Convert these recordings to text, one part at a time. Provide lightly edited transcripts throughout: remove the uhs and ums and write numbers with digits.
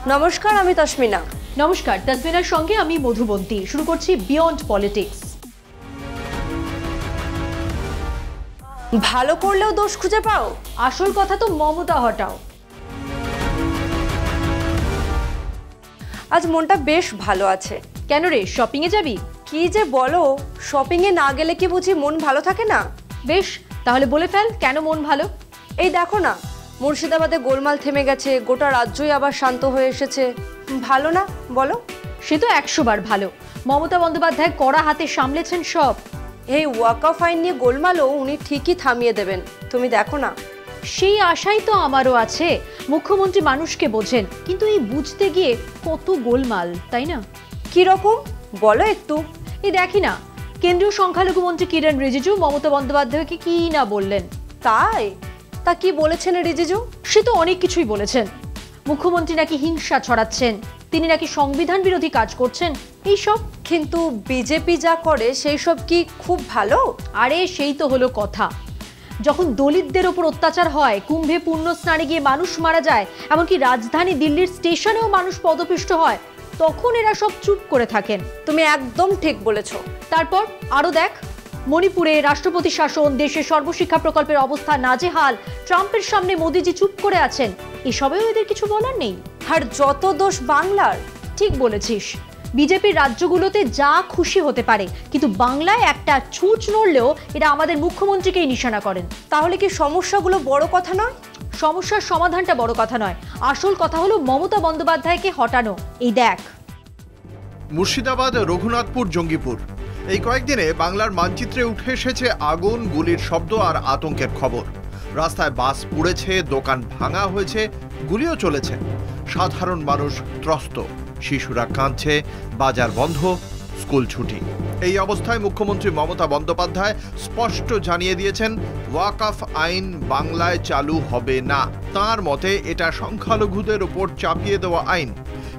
নমস্কার, আমি তসমিনা। নমস্কার, তসমিনার সঙ্গে আমি মধুবন্তী। শুরু করছি বিয়ন্ড পলিটিক্স। ভালো করলেও দোষ খুঁজে পাও? আসল কথা তো মমতা হটাও। আজ মনটা বেশ ভালো আছে। কেন রে, শপিং এ যাবি? কি যে বলো, শপিং এ না গেলে কি বুঝি মন ভালো থাকে না? বেশ, তাহলে বলে ফেল কেন মন ভালো। এই দেখো না, মুর্শিদাবাদে গোলমাল থেমে গেছে, গোটা রাজ্যই আবার শান্ত হয়ে এসেছে। ভালো না বলো? সে তো 100 বার ভালো। মমতা বন্দ্যোপাধ্যায় কড়া হাতে সামলেছেন সব। এই ওয়াকফ আইন নিয়ে গোলমালও উনি ঠিকই থামিয়ে দেবেন, তুমি দেখো না। সেই আশাই তো আমারও আছে। মুখ্যমন্ত্রী মানুষকে বোঝেন, কিন্তু এই বুঝতে গিয়ে কত গোলমাল, তাই না? কি রকম বলো একটু। এই দেখি না, কেন্দ্রীয় সংখ্যালঘু মন্ত্রী কিরণ রিজিজু মমতা বন্দ্যোপাধ্যায়কে কি না বললেন। তাই? তা কি বলেছেন রিজিজু? সে তো অনেক কিছুই বলেছেন। মুখ্যমন্ত্রী নাকি হিংসা ছড়াচ্ছেন, তিনি নাকি সংবিধান বিরোধী কাজ করছেন, এইসব। কিন্তু বিজেপি যা করে সেই সব কি খুব ভালো? আরে সেই তো হলো কথা। যখন দলিতদের ওপর অত্যাচার হয়, কুম্ভে পূর্ণ স্নানে গিয়ে মানুষ মারা যায়, এমনকি রাজধানী দিল্লির স্টেশনেও মানুষ পদপিষ্ট হয়, তখন এরা সব চুপ করে থাকেন। তুমি একদম ঠিক বলেছো। তারপর আরো দেখ, মণিপুরে রাষ্ট্রপতি শাসন, দেশের সর্বশিক্ষা প্রকল্পের অবস্থা নাজেহাল, ট্রাম্পের সামনে মোদিজি চুপ করে আছেন, এসবেও এদের কিছু বলার নেই। আর যত দোষ বাংলার। ঠিক বলেছিস, বিজেপির রাজ্যগুলোতে যা খুশি হতে পারে, কিন্তু বাংলায় একটা ছুঁচ নড়লেও এরা আমাদের মুখ্যমন্ত্রীকেই নিশানা করেন। তাহলে কি সমস্যাগুলো বড় কথা নয়? সমস্যার সমাধানটা বড় কথা নয়, আসল কথা হলো মমতা বন্দ্যোপাধ্যায়কে হটানো। এই দেখ, মুর্শিদাবাদ, রঘুনাথপুর, জঙ্গিপুর, এই কয়েকদিনে বাংলার মানচিত্রে উঠে এসেছে আগুন, গুলির শব্দ আর আতঙ্কের খবর। রাস্তায় বাস পুড়েছে, দোকান ভাঙা হয়েছে, গুলিও চলেছে। সাধারণ মানুষ ত্রস্ত, শিশুরা কাঁদছে, বাজার বন্ধ, স্কুল ছুটি। এই অবস্থায় মুখ্যমন্ত্রী মমতা বন্দ্যোপাধ্যায় স্পষ্ট জানিয়ে দিয়েছেন, ওয়াকফ আইন বাংলায় চালু হবে না। তাঁর মতে এটা সংখ্যালঘুদের ওপর চাপিয়ে দেওয়া আইন।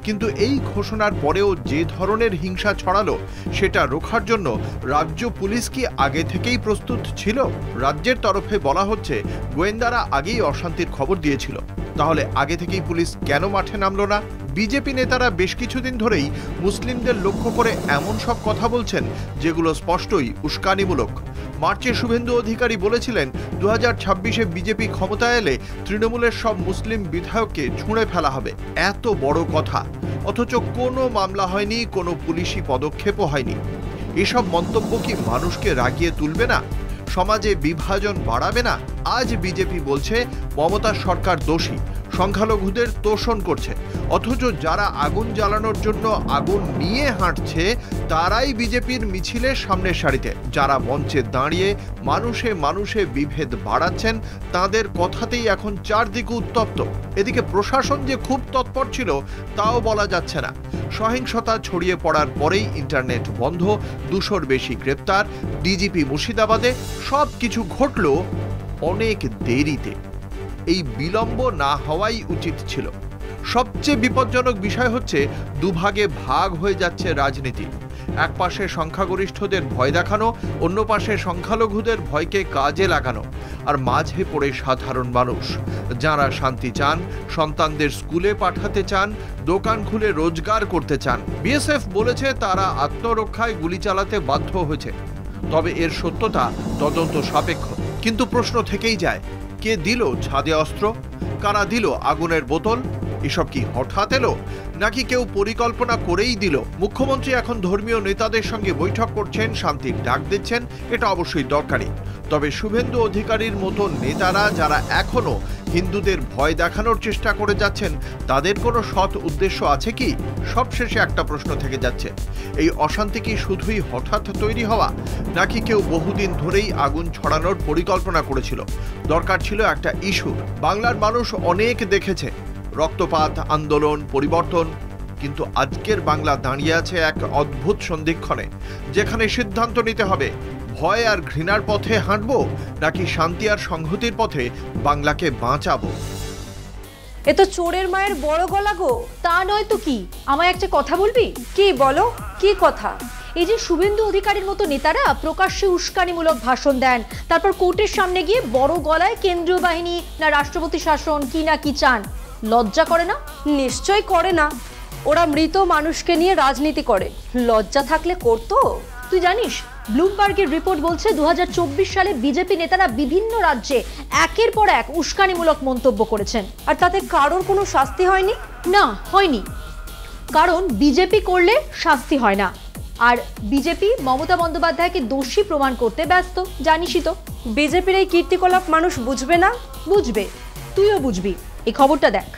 কিন্তু এই ঘোষণার পরেও যে ধরনের হিংসা ছড়ালো, সেটা রোখার জন্য রাজ্য পুলিশ কি আগে থেকেই প্রস্তুত ছিল? রাজ্যের তরফে বলা হচ্ছে, গোয়েন্দারা আগেই অশান্তির খবর দিয়েছিল। তাহলে আগে থেকেই পুলিশ কেন মাঠে নামলো না? বিজেপি নেতারা বেশ কিছুদিন ধরেই মুসলিমদের লক্ষ্য করে এমন সব কথা বলছেন, যেগুলো স্পষ্টই উস্কানিমূলক। মার্চে শুভেন্দু অধিকারী বলেছিলেন, 2026-এ বিজেপি ক্ষমতায় এলে তৃণমূলের সব মুসলিম বিধায়ককে ছুঁড়ে ফেলা হবে। এত বড় কথা, অথচ কোনো মামলা হয়নি, কোনো পুলিশি পদক্ষেপও হয়নি। এসব মন্তব্য কি মানুষকে রাগিয়ে তুলবে না? সমাজে বিভাজন বাড়াবে না? আজ বিজেপি বলছে মমতা সরকার দোষী, সংখ্যালঘুদের তোষণ করছে, অথচ যারা আগুন জ্বালানোর জন্য আগুন নিয়ে হাঁটছে তারাই বিজেপির মিছিলের সামনের সারিতে। যারা মঞ্চে দাঁড়িয়ে মানুষে মানুষে বিভেদ বাড়াচ্ছেন, তাদের কথাতেই এখন চারদিকে উত্তপ্ত। এদিকে প্রশাসন যে খুব তৎপর ছিল তাও বলা যাচ্ছে না। সহিংসতা ছড়িয়ে পড়ার পরেই ইন্টারনেট বন্ধ, 200-র বেশি গ্রেপ্তার, ডিজিপি মুর্শিদাবাদে, সব কিছু ঘটল অনেক দেরিতে। এই বিলম্ব না হওয়াই উচিত ছিল। সবচেয়ে বিপজ্জনক বিষয় হচ্ছে, দুভাগে ভাগ হয়ে যাচ্ছে রাজনীতি। এক পাশে সংখ্যাগরিষ্ঠদের ভয় দেখানো, অন্য পাশে সংখ্যালঘুদের ভয়কে কাজে লাগানো, আর মাঝে পড়ে সাধারণ মানুষ, যারা শান্তি চান, সন্তানদের স্কুলে পাঠাতে চান, দোকান খুলে রোজগার করতে চান। বিএসএফ বলেছে তারা আত্মরক্ষায় গুলি চালাতে বাধ্য হয়েছে, তবে এর সত্যতা তদন্ত সাপেক্ষ। কিন্তু প্রশ্ন থেকেই যায়, কে দিল ছাদে অস্ত্র? কারা দিল আগুনের বোতল? এসব কি হঠাৎ এলো, নাকি কেউ পরিকল্পনা করেই দিল? মুখ্যমন্ত্রী এখন ধর্মীয় নেতাদের সঙ্গে বৈঠক করছেন, শান্তির ডাক দিচ্ছেন, এটা অবশ্যই দরকারি। তবে শুভেন্দু অধিকারীর মতো নেতারা যারা এখনো হিন্দুদের ভয় দেখানোর চেষ্টা করে যাচ্ছেন, তাদের কোনো সৎ উদ্দেশ্য আছে কি? সবশেষে একটা প্রশ্ন থেকে যাচ্ছে, এই অশান্তি কি শুধুই হঠাৎ তৈরি হওয়া, নাকি কেউ বহুদিন ধরেই আগুন ছড়ানোর পরিকল্পনা করেছিল? দরকার ছিল একটা ইস্যু। বাংলার মানুষ অনেক দেখেছে, রক্তপাত, আন্দোলন, পরিবর্তন, কিন্তু আজকের বাংলা দাঁড়িয়ে আছে এক অদ্ভুত সন্ধিক্ষণে, যেখানে সিদ্ধান্ত নিতে হবে, ভয় আর ঘৃণার পথে হাঁটবো, নাকি শান্তি আর সংহতির পথে বাংলাকে বাঁচাবো। এ তো চোরের মায়ের বড় গলা গো। তা নয় তো কি, আমায় একটা কথা বলবি? কি বলো, কি কথা? এই যে শুভেন্দু অধিকারীর মতো নেতারা প্রকাশ্যে উস্কানিমূলক ভাষণ দেন, তারপর কোর্টের সামনে গিয়ে বড় গলায় কেন্দ্রীয় বাহিনী না রাষ্ট্রপতি শাসন কি না কি চান, লজ্জা করে না? নিশ্চয় করে না, ওরা মৃত মানুষকে নিয়ে রাজনীতি করে, লজ্জা থাকলে করতো? তুই জানিস ব্লুমবার্গের রিপোর্ট বলছে 2024 সালে বিজেপি নেতারা বিভিন্ন রাজ্যে একের পর এক উস্কানিমূলক মন্তব্য করেছেন, আর তাতে কারোর কোনো শাস্তি হয়নি? না, হয়নি, কারণ বিজেপি করলে শাস্তি হয় না। আর বিজেপি মমতা বন্দ্যোপাধ্যায়কে দোষী প্রমাণ করতে ব্যস্ত, জানিসই তো। বিজেপির এই কীর্তিকলাপ মানুষ বুঝবে না? বুঝবে, তুইও বুঝবি। এই খবরটা দেখ।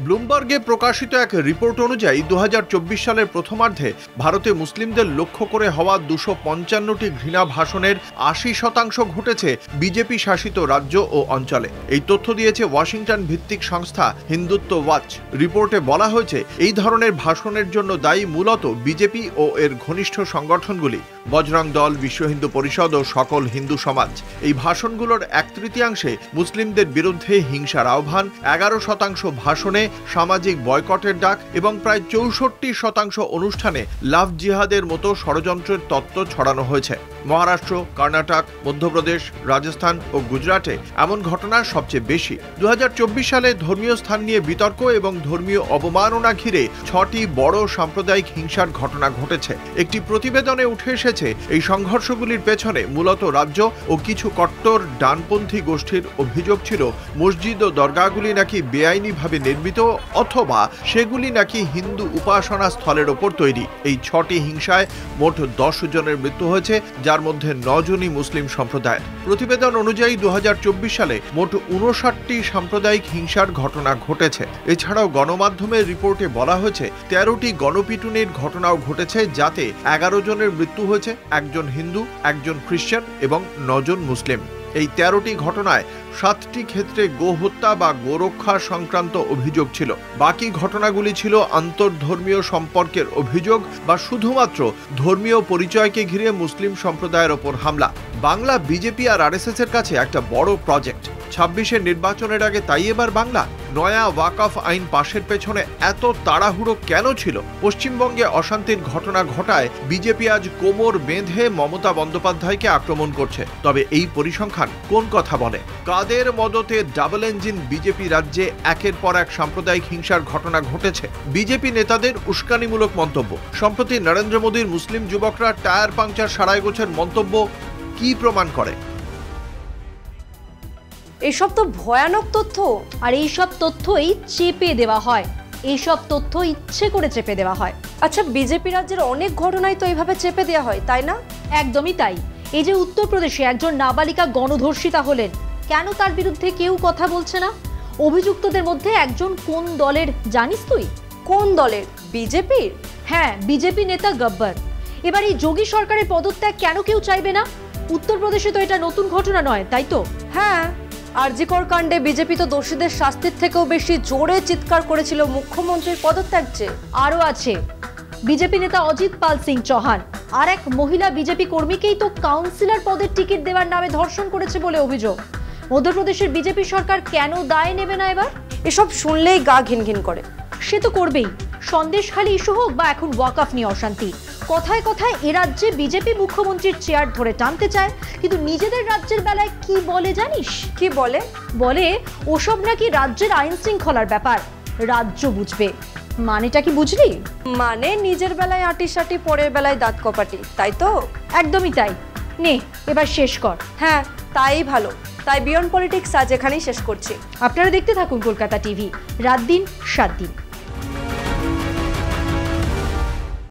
ব্লুমবার্গে প্রকাশিত এক রিপোর্ট অনুযায়ী 2024 সালের প্রথমার্ধে ভারতে মুসলিমদের লক্ষ্য করে হওয়া 255টি ঘৃণা ভাষণের 80% ঘটেছে বিজেপি শাসিত রাজ্য ও অঞ্চলে। এই তথ্য দিয়েছে ওয়াশিংটন ভিত্তিক সংস্থা হিন্দুত্ব ওয়াচ। রিপোর্টে বলা হয়েছে, এই ধরনের ভাষণের জন্য দায়ী মূলত বিজেপি ও এর ঘনিষ্ঠ সংগঠনগুলি, বজরং দল, বিশ্ব হিন্দু পরিষদ ও সকল হিন্দু সমাজ। এই ভাষণগুলোর 1/3 মুসলিমদের বিরুদ্ধে হিংসার আহ্বান, 11% ভাষণে সামাজিক বয়কটের ডাক এবং প্রায় 64% অনুষ্ঠানে লাভ জিহাদের মতো ষড়যন্ত্রের তত্ত্ব ছড়ানো হয়েছে। মহারাষ্ট্র, কর্ণাটক, মধ্যপ্রদেশ, রাজস্থান ও গুজরাটে এমন ঘটনা সবচেয়ে বেশি। 2024 সালে ধর্মীয় স্থান নিয়ে বিতর্ক এবং ধর্মীয় অবমাননা ঘিরে 6টি বড় সাম্প্রদায়িক হিংসার ঘটনা ঘটেছে। একটি প্রতিবেদনে উঠে এসেছে, এই সংঘর্ষগুলির পেছনে মূলত রাজ্য ও কিছু কট্টর ডানপন্থী গোষ্ঠীর অভিযোগ ছিল মসজিদ ও দরগাগুলি নাকি বেআইনিভাবে নির্মিত অথবা সেগুলি নাকি হিন্দু উপাসনা স্থলের ওপর তৈরি। এই 6টি হিংসায় মোট 10 জনের মৃত্যু হয়েছে, যার মধ্যে 9 জনই মুসলিম সম্প্রদায়ের। প্রতিবেদন অনুযায়ী 2024 সালে মোট 59টি সাম্প্রদায়িক হিংসার ঘটনা ঘটেছে। এছাড়াও গণমাধ্যমের রিপোর্টে বলা হয়েছে 13টি গণপিটুনির ঘটনাও ঘটেছে, যাতে 11 জনের মৃত্যু হয়েছে, 1 জন হিন্দু, 1 জন খ্রিস্টান এবং 9 জন মুসলিম। এই 13টি ঘটনায় 7টি ক্ষেত্রে গোহত্যা বা গোরক্ষা সংক্রান্ত অভিযোগ ছিল। বাকি ঘটনাগুলি ছিল আন্তর্ধর্মীয় সম্পর্কের অভিযোগ বা শুধুমাত্র ধর্মীয় পরিচয়কে ঘিরে মুসলিম সম্প্রদায়ের ওপর হামলা। বাংলা বিজেপি আর আরএসএস এর কাছে একটা বড় প্রজেক্ট। 26-এর নির্বাচনের আগে তাই এবার বাংলা নয়া ওয়াকফ আইন পাশের পেছনে এত তাড়াহুড়ো কেন ছিল? পশ্চিমবঙ্গে অশান্তির ঘটনা ঘটায় বিজেপি আজ কোমর বেঁধে মমতা বন্দ্যোপাধ্যায়কে আক্রমণ করছে। তবে এই পরিসংখ্যান কোন কথা বলে? কাদের মদতে ডাবল ইঞ্জিন বিজেপি রাজ্যে একের পর এক সাম্প্রদায়িক হিংসার ঘটনা ঘটেছে? বিজেপি নেতাদের উস্কানিমূলক মন্তব্য। সম্প্রতি নরেন্দ্র মোদীর মুসলিম যুবকরা টায়ার পাংচার সারাই গোছের মন্তব্য কি প্রমাণ করে? এসব তো ভয়ানক তথ্য। আর এইসব তথ্যই চেপে দেওয়া হয়, এইসব তথ্য ইচ্ছে করে চেপে দেওয়া হয়। আচ্ছা, বিজেপি রাজ্যের অনেক ঘটনাই তো এইভাবে চেপে দেওয়া হয়, তাই না? একদমই তাই। এই যে উত্তরপ্রদেশে একজন নাবালিকা গণধর্ষিতা হলেন, কেন তার বিরুদ্ধে কেউ কথা বলছে না? অভিযুক্তদের মধ্যে একজন কোন দলের জানিস তুই? কোন দলের? বিজেপির? হ্যাঁ, বিজেপি নেতা গব্বর। এবার এই যোগী সরকারের পদত্যাগ কেন কেউ চাইবে না? উত্তরপ্রদেশে তো এটা নতুন ঘটনা নয়, তাই তো? হ্যাঁ, আরজিকর কাণ্ডে বিজেপি তো দোষীদের শাস্তির থেকেও বেশি জোরে চিৎকার করেছিল মুখ্যমন্ত্রীর পদত্যাগ চেয়ে। আরও আছে, বিজেপি নেতা অজিত পাল সিং চৌহান আর এক মহিলা বিজেপি কর্মীকেই তো কাউন্সিলর পদের টিকিট দেওয়ার নামে ধর্ষণ করেছে বলে অভিযোগ। মধ্যপ্রদেশের বিজেপি সরকার কেন দায় নেবে না এবার? এসব শুনলেই গা ঘিনঘিন করে। সে তো করবেই, সন্দেশখালী ইস্যু হোক বা এখন ওয়াকফ নিয়ে অশান্তি। কথায় কথায় এ রাজ্যে বিজেপি মুখ্যমন্ত্রীর চেয়ার ধরে টানতে চায়, কিন্তু নিজেদের রাজ্যের বেলায় কি বলে জানিস? কি বলে? বলে ওসব নাকি রাজ্যের আইন শৃঙ্খলার ব্যাপার, রাজ্য বুঝবে। মানেটা কি বুঝলি? মানে নিজের বেলায় আটিসাটি, পরের বেলায় দাঁত কপাটি, তাই তো? একদমই তাই। নে এবার শেষ কর। হ্যাঁ, তাই ভালো। তাই বিয়ন্ড পলিটিক্স আজ এখানেই শেষ করছি। আপনারা দেখতে থাকুন কলকাতা টিভি, রাত দিন 7 দিন।